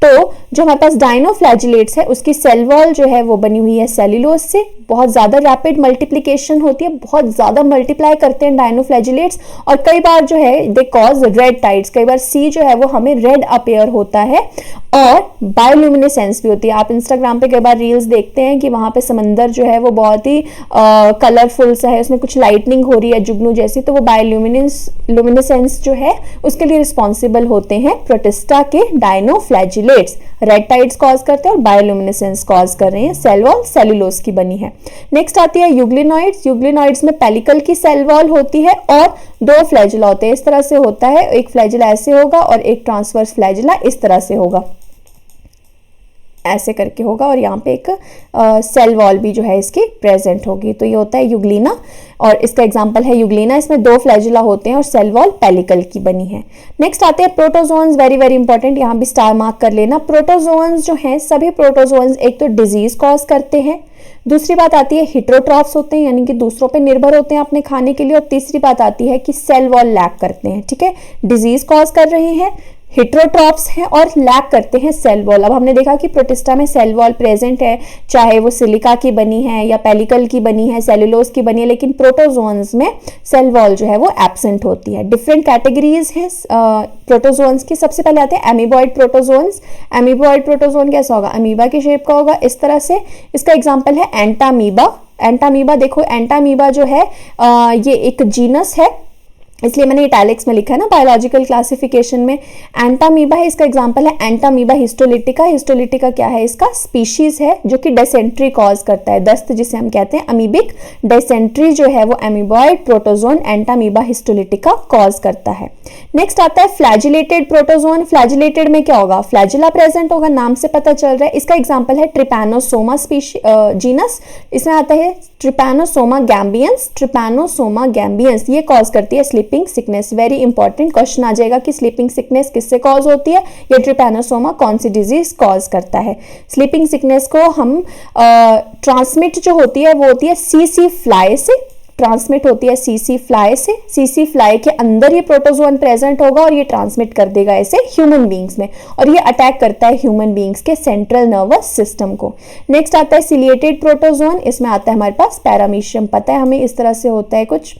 तो जो हमारे पास डायनोफ्लैजिलेट्स है उसकी सेल वॉल जो है वो बनी हुई है सेल्यूलोज से। बहुत ज्यादा रैपिड मल्टीप्लिकेशन होती है, बहुत ज्यादा मल्टीप्लाई करते हैं डायनोफ्लैजिलेट्स, और कई बार जो है दे कॉज रेड टाइड्स। कई बार सी जो है वो हमें रेड अपेयर होता है और बायोल्यूमिनेसेंस भी होती है। आप इंस्टाग्राम पे कई बार रील्स देखते हैं कि वहां पे समंदर जो है वो बहुत ही कलरफुल सा है, उसमें कुछ लाइटनिंग हो रही है जुगनू जैसी, तो वो बायोल्यूमिनेसेंस जो है उसके लिए रिस्पॉन्सिबल होते हैं प्रोटिस्टा के डायनोफ्लैजिलेट्स। रेड टाइड्स कॉज करते हैं और बायोल्यूमिनेसेंस कॉज कर रहे हैं। सेल वॉल सेल्यूलोज की बनी है। नेक्स्ट आती है यूग्लिनॉइड्स। यूग्लिनॉइड्स में पेलिकल की सेल वॉल होती है और 2 फ्लैजिला होते हैं। इस तरह से होता है, एक फ्लैजिला ऐसे होगा और एक ट्रांसवर्स फ्लैजिला इस तरह से होगा, ऐसे करके होगा, और यहाँ पे एक सेल वॉल भी जो है इसकी प्रेजेंट होगी। तो ये होता है यूग्लिना, और इसका एग्जांपल है यूग्लिना। इसमें 2 फ्लैजिला होते हैं और सेल वॉल पेलिकल की बनी है। नेक्स्ट आते हैं प्रोटोजोन्स, वेरी वेरी इंपॉर्टेंट, यहाँ भी स्टार मार्क कर लेना। प्रोटोजोन्स जो हैं, सभी प्रोटोजोन्स एक तो डिजीज कॉज करते हैं, दूसरी बात आती है हिट्रोट्रॉफ्स होते हैं, यानी कि दूसरों पे निर्भर होते हैं अपने खाने के लिए, और तीसरी बात आती है कि सेल वॉल लैक करते हैं। ठीक है, डिजीज कॉज कर रहे हैं, हिट्रोट्रॉप्स हैं और लैक करते हैं सेल वॉल। अब हमने देखा कि प्रोटिस्टा में सेल वॉल प्रेजेंट है, चाहे वो सिलिका की बनी है या पेलिकल की बनी है, सेलुलोज की बनी है, लेकिन प्रोटोजोन्स में सेल वॉल जो है वो एब्सेंट होती है। डिफरेंट कैटेगरीज हैं प्रोटोजोन्स की। सबसे पहले आते हैं एमीबॉइड प्रोटोजोन्स। एमीबॉइड प्रोटोजोन कैसा होगा? अमीबा की शेप का होगा इस तरह से। इसका एग्जाम्पल है एंटामीबा। एंटामीबा देखो, एंटामीबा जो है ये एक जीनस है, इसलिए मैंने इटैलिक्स में लिखा है ना बायोलॉजिकल क्लासिफिकेशन में। एंटामीबा है, इसका एग्जांपल है एंटामीबा हिस्टोलिटिका। हिस्टोलिटिका क्या है? इसका स्पीशीज है जो कि डिसेंट्री कॉज करता है, दस्त जिसे हम कहते हैं। अमीबिक डिसेंट्री जो है वो amoeboid protozoan Entamoeba histolytica cause करता है। नेक्स्ट आता है फ्लैजिलेटेड प्रोटोजोन। फ्लैजिलेटेड में क्या होगा? फ्लैजिला प्रेजेंट होगा, नाम से पता चल रहा है। इसका एग्जाम्पल है ट्रिपैनोसोमा जीनस। इसमें आता है ट्रिपैनोसोमा गैम्बियंस। ट्रिपैनोसोमा गैम्बियंस ये कॉज करती है sleeping sickness. Very important question आ जाएगा कि स्लीपिंग सिकनेस किससे कॉज होती है, या ट्रिपैनोसोमा कौन सी डिजीज कॉज करता है। स्लीपिंग सिकनेस को हम ट्रांसमिट जो होती है वो होती है सीसी फ्लाई से, ट्रांसमिट होती है सीसी फ्लाई से। सीसी फ्लाई के अंदर ये प्रोटोजोन प्रेजेंट होगा और ये ट्रांसमिट कर देगा ऐसे ह्यूमन बींग्स में, और ये अटैक करता है ह्यूमन बींग्स के सेंट्रल नर्वस सिस्टम को। नेक्स्ट आता है सिलिएटेड प्रोटोजोन। इसमें आता है हमारे पास पैरामीशियम, पता है हमें, इस तरह से होता है कुछ,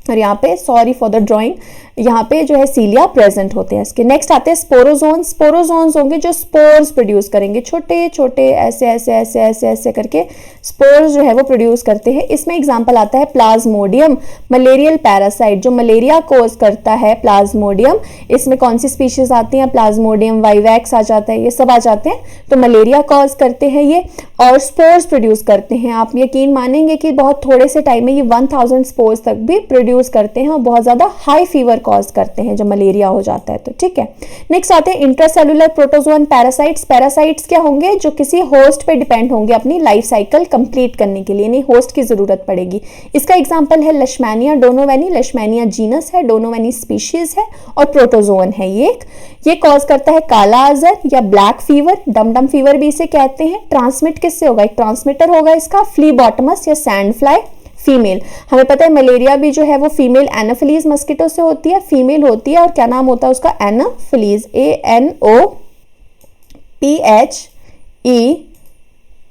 और यहाँ पे सॉरी फॉर द ड्राइंग, यहाँ पे जो है सीलिया प्रेजेंट होते हैं इसके। नेक्स्ट आते हैं स्पोरोजोन। स्पोरोजोन्स होंगे जो स्पोर्स प्रोड्यूस करेंगे, छोटे छोटे ऐसे ऐसे ऐसे ऐसे ऐसे करके स्पोर्स जो है वो प्रोड्यूस करते हैं। इसमें एग्जांपल आता है प्लाज्मोडियम, मलेरियल पैरासाइट जो मलेरिया कोज करता है, प्लाज्मोडियम। इसमें कौन सी स्पीशीज आती हैं? प्लाज्मोडियम वाइवैक्स आ जाता है, ये सब आ जाते हैं, तो मलेरिया कॉज करते हैं ये, और स्पोर्स प्रोड्यूस करते हैं। आप यकीन मानेंगे कि बहुत थोड़े से टाइम में ये 1000 स्पोर्स तक भी प्रोड्यूस करते हैं और बहुत ज्यादा हाई फीवर कॉज करते हैं जब मलेरिया हो जाता है तो। ठीक है, नेक्स्ट आते हैं इंट्रासेलुलर प्रोटोजोन पैरासाइट्स। पैरासाइट्स क्या होंगे? जो किसी होस्ट पे डिपेंड होंगे अपनी लाइफ साइकिल कंप्लीट करने के लिए, यानी होस्ट की जरूरत पड़ेगी। इसका एग्जांपल है लशमैनिया डोनोवेनी। लशमैनिया जीनस है, डोनोवेनी स्पीशीज है और प्रोटोजोन है ये कॉज करता है काला आजर या ब्लैक फीवर, डम फीवर भी इसे कहते हैं। ट्रांसमिट किससे होगा? एक ट्रांसमिटर होगा इसका, फ्लीबॉटमस या सैंड फ्लाई फीमेल। हमें पता है मलेरिया भी जो है वो फीमेल एनोफिलीज मस्किटो से होती है, फीमेल होती है, और क्या नाम होता है उसका? एनोफिलीज,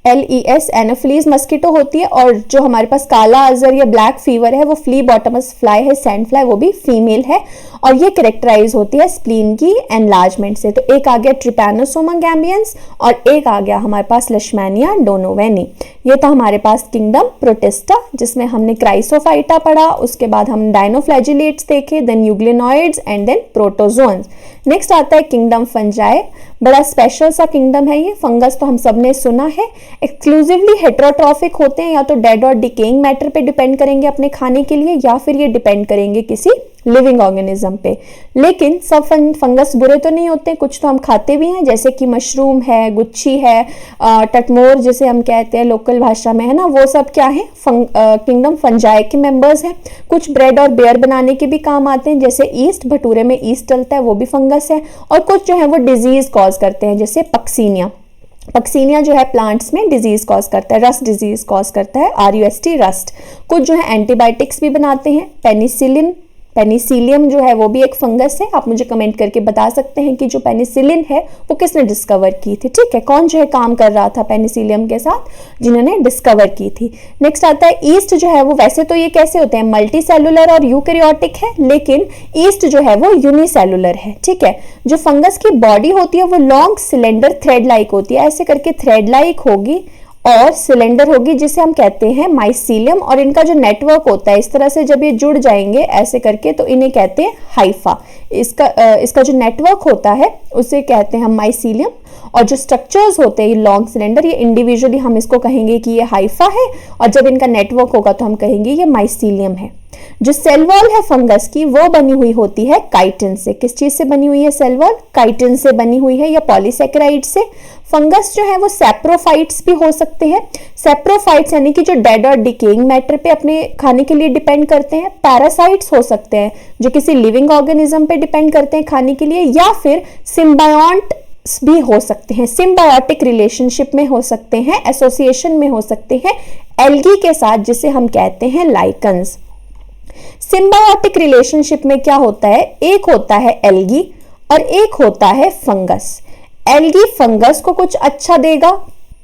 ANOPHELES एनोफिलीज मस्किटो होती है। और जो हमारे पास काला अजर या ब्लैक फीवर है वो फ्लीबॉटमस फ्लाई है, सैंड फ्लाई, वो भी फीमेल है, और ये कैरेक्टराइज होती है स्प्लीन की एनलार्जमेंट से। तो एक आ गया ट्रिपैनोसोमा गैम्बियंस और एक आ गया हमारे पास लशमैनिया डोनोवेनी। ये था हमारे पास किंगडम प्रोटिस्टा, जिसमें हमने क्राइसोफाइटा पढ़ा, उसके बाद हम डायनोफ्लैजिलेट्स देखे, then euglenoids and then protozoans. Next आता है किंगडम फंजाई। बड़ा स्पेशल सा किंगडम है ये। फंगस तो हम सब ने सुना है, एक्सक्लूसिवली हेटेरोट्रॉफिक होते हैं, या तो डेड और डिकेइंग मैटर पे डिपेंड करेंगे अपने खाने के लिए, या फिर ये डिपेंड करेंगे किसी लिविंग ऑर्गेनिज्म पे। लेकिन सब फंगस बुरे तो नहीं होते, कुछ तो हम खाते भी हैं, जैसे कि मशरूम है, गुच्छी है, टटमोर जिसे हम कहते हैं लोकल भाषा में, है ना, वो सब क्या है? किंगडम फंजाई के मेंबर्स हैं। कुछ ब्रेड और बेयर बनाने के भी काम आते हैं, जैसे ईस्ट, भटूरे में ईस्ट डलता है, वो भी फंगस है। और कुछ जो है वो डिजीज कॉज करते हैं, जैसे पक्सीनिया। पक्सीनिया जो है प्लांट्स में डिजीज कॉज करता है, रस्ट डिजीज कॉज करता है, RUST रस्ट। कुछ जो है एंटीबायोटिक्स भी बनाते हैं, पेनिसिलियम जो है वो भी एक फंगस है। आप मुझे कमेंट करके बता सकते हैं कि जो पेनिसिलिन है वो किसने डिस्कवर की थी। ठीक है, कौन जो है काम कर रहा था पेनिसिलियम के साथ, जिन्होंने डिस्कवर की थी। नेक्स्ट आता है ईस्ट जो है वो, वैसे तो ये कैसे होते हैं? मल्टी सेलुलर और यूकैरियोटिक है, लेकिन ईस्ट जो है वो यूनिसेलुलर है। ठीक है, जो फंगस की बॉडी होती है वो लॉन्ग सिलेंडर थ्रेड लाइक होती है, ऐसे करके थ्रेड लाइक होगी, और सिलेंडर होगी जिसे हम कहते हैं माइसीलियम, और इनका जो नेटवर्क होता है इस तरह से जब ये जुड़ जाएंगे ऐसे करके तो इन्हें कहते हैं हाइफा। इसका जो नेटवर्क होता है उसे कहते हैं हम माइसीलियम, और जो स्ट्रक्चर्स होते हैं ये लॉन्ग सिलेंडर, ये इंडिविजुअली हम इसको कहेंगे कि ये हाइफा है, और जब इनका नेटवर्क होगा तो हम कहेंगे ये माइसीलियम है। जो सेल वॉल है फंगस की वो बनी हुई होती है काइटिन से। किस चीज से बनी हुई है सेल वॉल? काइटिन से बनी हुई है या पॉलीसेकेराइड से। फंगस जो है वो सैप्रोफाइट्स भी हो सकते हैं। सैप्रोफाइट्स यानी कि जो डेड और डिकेइंग मैटर पे अपने खाने के लिए डिपेंड करते हैं। पैरासाइट्स हो सकते हैं जो किसी लिविंग ऑर्गेनिज्म पे डिपेंड करते हैं खाने के लिए, या फिर सिम्बायोंट भी हो सकते हैं, सिम्बायोटिक रिलेशनशिप में हो सकते हैं, एसोसिएशन में हो सकते हैं एल्गी के साथ, जिसे हम कहते हैं लाइकन्स। सिम्बायोटिक रिलेशनशिप में क्या होता है? एक होता है एल्गी और एक होता है फंगस। एल्गी फंगस को कुछ अच्छा देगा,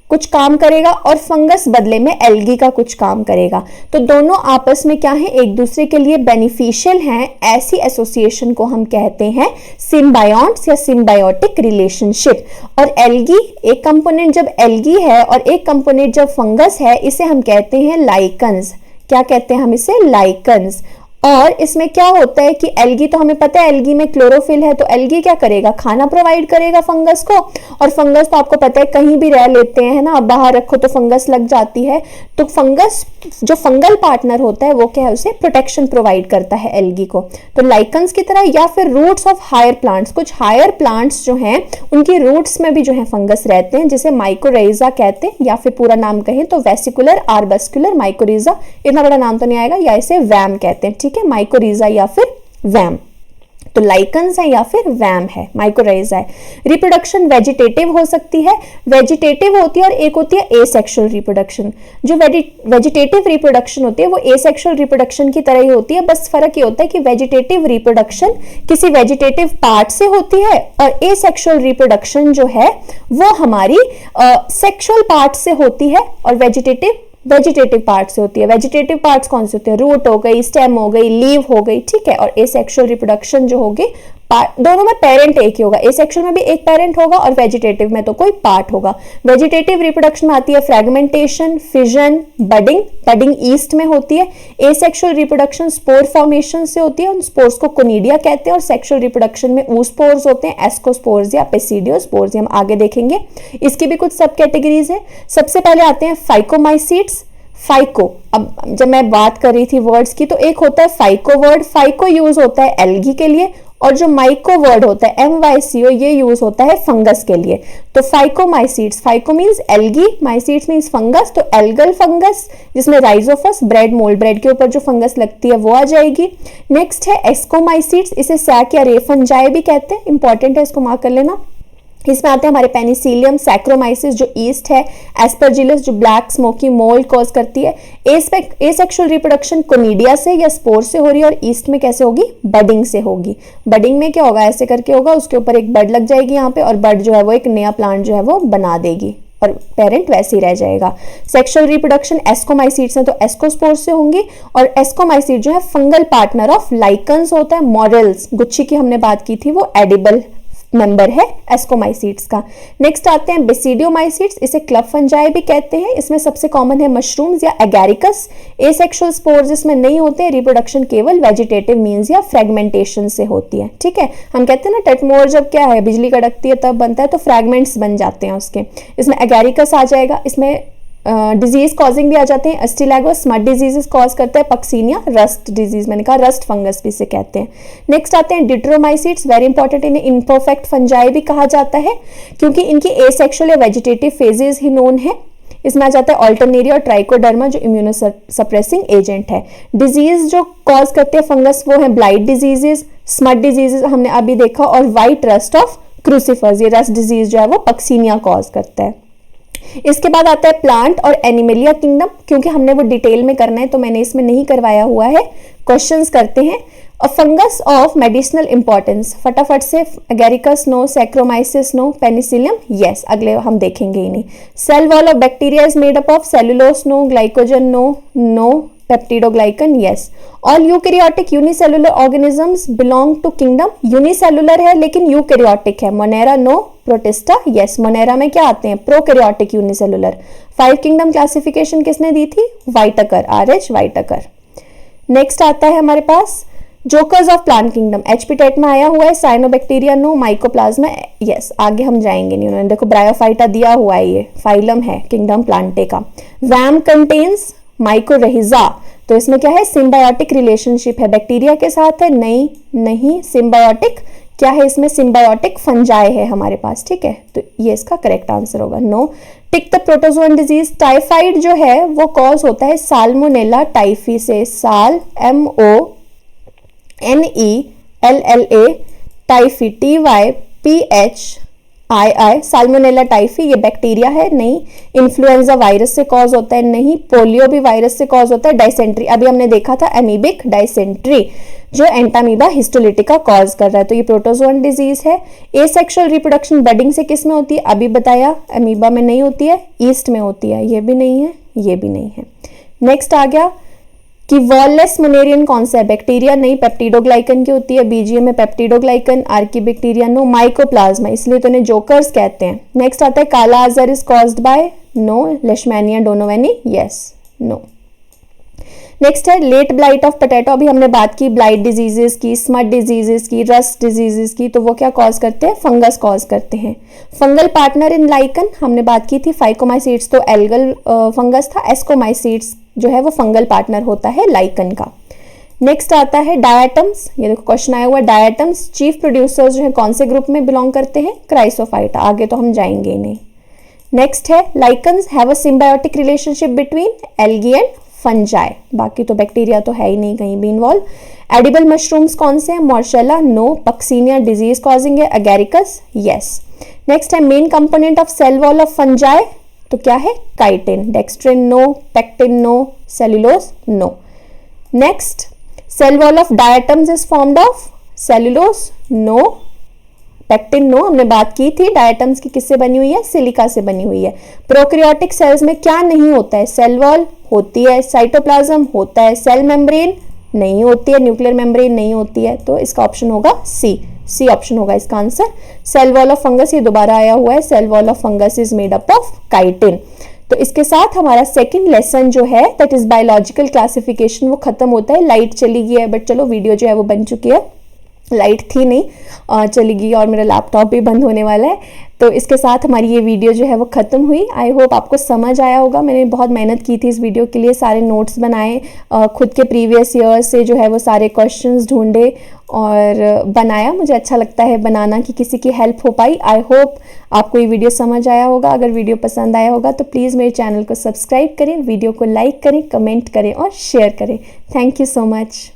कुछ काम करेगा, और फंगस बदले में एल्गी का कुछ काम करेगा। तो दोनों आपस में क्या है? एक दूसरे के लिए बेनिफिशियल हैं। ऐसी एसोसिएशन को हम कहते हैं सिम्बायोंट्स या सिम्बायोटिक रिलेशनशिप। और एल्गी एक कंपोनेंट जब एल्गी है और एक कंपोनेंट जब फंगस है, इसे हम कहते हैं लाइकन्स। क्या कहते हैं हम इसे? लाइकन्स। और इसमें क्या होता है कि एल्गी, तो हमें पता है एल्गी में क्लोरोफिल है, तो एल्गी क्या करेगा? खाना प्रोवाइड करेगा फंगस को। और फंगस तो आपको पता है कहीं भी रह लेते हैं, है ना, बाहर रखो तो फंगस लग जाती है। तो फंगस जो फंगल पार्टनर होता है वो क्या है? उसे प्रोटेक्शन प्रोवाइड करता है एल्गी को। तो लाइकन्स की तरह, या फिर रूट्स ऑफ हायर प्लांट्स, कुछ हायर प्लांट्स जो हैं उनकी रूट्स में भी जो है फंगस रहते हैं, जिसे माइकोराइजा कहते हैं, या फिर पूरा नाम कहें तो वेसिकुलर आर्बस्कुलर माइकोराइजा। इतना बड़ा नाम तो नहीं आएगा, या इसे वैम कहते हैं, ठीक है, माइकोराइजा या फिर वैम। तो लाइकन्स है या फिर वैम है, माइकोराइजा है। रिप्रोडक्शन वेजिटेटिव हो सकती है, वेजिटेटिव होती है, और एक होती है एसेक्सुअल रिप्रोडक्शन। जो वेजिटेटिव रिप्रोडक्शन होती है वो एसेक्सुअल रिप्रोडक्शन की तरह ही होती है, बस फर्क ये होता है कि वेजिटेटिव रिप्रोडक्शन किसी वेजिटेटिव पार्ट से होती है, और एसेक्सुअल रिप्रोडक्शन जो है वो हमारी सेक्सुअल पार्ट से होती है, और वेजिटेटिव पार्ट से होती है। वेजिटेटिव पार्ट्स कौन से होते हैं? रूट हो गई, स्टेम हो गई, लीव हो गई, ठीक है। और एसेक्सुअल रिप्रोडक्शन जो होगी, दोनों में पेरेंट एक ही होगा। एसेक्सुअल में भी एक पेरेंट होगा और वेजिटेटिव में तो कोई पार्ट होगा। वेजिटेटिव रिप्रोडक्शन में आती है fragmentation, fission, budding. Budding east में होती है। एसेक्सुअल रिप्रोडक्शन स्पोर फॉर्मेशन से होती है, उन स्पोर्स को कोनिडिया कहते हैं। और सेक्सुअल रिप्रोडक्शन में oospores होते हैं, एस्कोस्पोर्स या पेसिडियोस्पोर्स, हम आगे देखेंगे। इसकी भी कुछ सब कैटेगरीज है। सबसे पहले आते हैं फाइकोमाइसीट्स। फाइको, अब जब मैं बात कर रही थी वर्ड्स की, तो एक होता है फाइको वर्ड। फाइको यूज होता है एल्गी के लिए, और जो माइको वर्ड होता है MYCO, ये यूज होता है फंगस के लिए। तो phycomycetes, phyco means algae, mycetes means fungus, तो एल्गल फंगस जिसमें राइजोफस, ब्रेड, मोल्ड ब्रेड के ऊपर जो फंगस लगती है वो आ जाएगी। नेक्स्ट है एस्कोमाइसीट्स, इसे सैक या रे फंजाई भी कहते हैं, इंपॉर्टेंट है, इसको मार्क कर लेना। इसमें आते हैं हमारे पेनिसिलियम, सैक्रोमाइसिस जो ईस्ट है, एस्परजिलस जो ब्लैक स्मोकी मोल्ड कॉज करती है। एसेक्सुअल रिप्रोडक्शन कोनिडिया से या स्पोर से हो रही है, और ईस्ट में कैसे होगी? बडिंग से होगी। बडिंग में क्या होगा? ऐसे करके होगा, उसके ऊपर एक बड लग जाएगी यहाँ पे, और बड जो है वो एक नया प्लांट जो है वो बना देगी, और पेरेंट वैसे ही रह जाएगा। सेक्सुअल रिप्रोडक्शन एस्कोमाइसीट्स हैं तो एस्कोस्पोर से होंगी, और एस्कोमाइसीट जो है फंगल पार्टनर ऑफ लाइकन्स होता है। मॉरल्स, गुच्छी की हमने बात की थी, वो एडिबल मेंबर है एस्कोमाइसीट्स का। नेक्स्ट आते हैं बेसिडियोमाइसीट्स, इसे क्लब फंजाई भी कहते हैं। इसमें सबसे कॉमन है मशरूम्स या एगैरिकस। एसेक्सुअल स्पोर्स इसमें नहीं होते। रिप्रोडक्शन केवल वेजिटेटिव मीन्स या फ्रेगमेंटेशन से होती है, ठीक है। हम कहते हैं ना टटमोर जब क्या है, बिजली कड़कती है तब बनता है, तो फ्रैगमेंट्स बन जाते हैं उसके। इसमें एगैरिकस आ जाएगा। इसमें डिजीज कॉजिंग भी आ जाते हैं। अस्टिलैगो स्मट डिजीजेस कॉज करता है। पक्सीनिया रस्ट डिजीज, मैंने कहा रस्ट फंगस भी इसे कहते हैं। नेक्स्ट आते हैं डिट्रोमाइसीट्स, वेरी इंपॉर्टेंट, इन्हें इम्परफेक्ट फंजाई भी कहा जाता है क्योंकि इनकी एसेक्सुअल या वेजिटेटिव फेजेस ही नोन है। इसमें आ जाता है ऑल्टरनेरिया और ट्राइकोडर्मा जो इम्यूनोसप्रेसिंग एजेंट है। डिजीज जो कॉज करते हैं फंगस वो है ब्लाइट डिजीजेस, स्मट डिजीजेस हमने अभी देखा, और व्हाइट रस्ट ऑफ क्रूसीफर्स, ये रस्ट डिजीज जो है वो पक्सीनिया कॉज करता है। इसके बाद आता है प्लांट और एनिमलिया किंगडम, क्योंकि हमने वो डिटेल में करना है तो मैंने इसमें नहीं करवाया हुआ है। क्वेश्चंस करते हैं। A fungus of medicinal importance, फटाफट से। Agaricus no, saccharomyces no, penicillium yes, अगले हम देखेंगे ही नहीं। Cell wall of bacteria is made up of cellulose no, glycogen no, peptidoglycan, yes. All eukaryotic unicellular organisms belong to kingdom, unicellular है लेकिन eukaryotic है, monera, no, protista, yes. Monera में क्या आते हैं? Prokaryotic unicellular. 5 किंगडम क्लासिफिकेशन किसने दी थी? वाइटकर, RH. वाइटकर। Next आता है हमारे पास jokers of plant kingdom, HP TET में आया हुआ है, साइनोबैक्टीरिया, नो, माइकोप्लाज्मा, यस। आगे हम जाएंगे नहीं, उन्होंने देखो ब्रायोफाइटा दिया हुआ है, ये फाइलम है किंगडम प्लांटे का। वैम कंटेन्स माइकोरहिजा, तो इसमें क्या है? सिम्बायोटिक रिलेशनशिप है, बैक्टीरिया के साथ है, नहीं नहीं, सिम्बायोटिक क्या है इसमें? सिम्बायोटिक फंजाई है हमारे पास, ठीक है, तो ये इसका करेक्ट आंसर होगा, no. Tick the protozoan disease, typhoid जो है वो कॉज होता है साल्मोनेला टाइफी से, साल MONELLA typhi, TYPHII, salmonella typhi, ये बैक्टीरिया है, नहीं। इन्फ्लुएंजा वायरस से कॉज होता है, नहीं। पोलियो भी वायरस से कॉज होता है। डाइसेंट्री, अभी हमने देखा था एमीबिक डाइसेंट्री जो एंटामीबा हिस्टोलिटिका कॉज कर रहा है, तो ये प्रोटोजोन डिजीज है। एसेक्सुअल रिप्रोडक्शन बडिंग से किस में होती है? अभी बताया, अमीबा में नहीं होती है, ईस्ट में होती है, ये भी नहीं है, ये भी नहीं है। नेक्स्ट आ गया कि वॉललेस मुनेरियन कौन सा है? बैक्टीरिया, नहीं। पेप्टिडोग्लाइकन की होती है, बीजीएम में पेप्टिडोग्लाइकन, आर्कीबैक्टीरिया, नो। माइकोप्लाज्मा, इसलिए तो इन्हें जोकर्स कहते हैं। नेक्स्ट आता है kala azar is caused by, no. Leishmania donovani, yes, no. Next है लेट ब्लाइट ऑफ पोटैटो, अभी हमने बात की ब्लाइट डिजीजेस की, स्मट डिजीजेस की, रस्ट डिजीजेस की, तो वो क्या कॉज करते हैं? फंगस कॉज करते हैं। फंगल पार्टनर इन लाइकन हमने बात की थी, फाइकोमाइसीट्स तो एल्गल फंगस था, एस्कोमाइसीट्स जो है वो फंगल पार्टनर होता है लाइकन का। नेक्स्ट आता है डायटम्स, ये देखो क्वेश्चन आया हुआ है, डायटम्स चीफ प्रोड्यूसर्स जो है कौन से ग्रुप में बिलोंग करते हैं? क्राइसोफाइटा, आगे तो हम जाएंगे ही नहीं। नेक्स्ट है lichens have a symbiotic relationship between algae and fungi, बाकी तो बैक्टीरिया तो है ही नहीं कहीं भी इन्वॉल्व। एडिबल मशरूम्स कौन से हैं? Morchella, no. Puccinia disease causing है, एगेरिकस, यस। नेक्स्ट है main component of cell wall of fungi, तो क्या है? Chitin, dextrin, no. Pectin, no. Cellulose, no. Next cell wall of diatoms is formed of cellulose, no. Pectin, no, हमने बात की थी diatoms की किससे बनी हुई है? सिलिका से बनी हुई है। प्रोकैरियोटिक सेल्स में क्या नहीं होता है? सेल वॉल होती है, साइटोप्लाज्म होता है, सेल मेम्ब्रेन नहीं होती है, न्यूक्लियर मेम्ब्रेन नहीं होती है, तो इसका ऑप्शन होगा सी ऑप्शन होगा इसका answer. Cell wall of fungus, ये दोबारा आया हुआ है, cell wall of fungus is made up of chitin. तो इसके साथ हमारा सेकंड लेसन जो है दैट इज बायोलॉजिकल क्लासिफिकेशन वो खत्म होता है। लाइट चली गई है, बट चलो वीडियो जो है वो बन चुकी है, लाइट थी नहीं, चली गई, और मेरा लैपटॉप भी बंद होने वाला है। तो इसके साथ हमारी ये वीडियो जो है वो ख़त्म हुई। आई होप आपको समझ आया होगा, मैंने बहुत मेहनत की थी इस वीडियो के लिए, सारे नोट्स बनाए, खुद के प्रीवियस ईयर से जो है वो सारे क्वेश्चंस ढूंढे और बनाया। मुझे अच्छा लगता है बनाना कि किसी की हेल्प हो पाई। आई होप आपको ये वीडियो समझ आया होगा। अगर वीडियो पसंद आया होगा तो प्लीज़ मेरे चैनल को सब्सक्राइब करें, वीडियो को लाइक करें, कमेंट करें और शेयर करें। Thank you so much.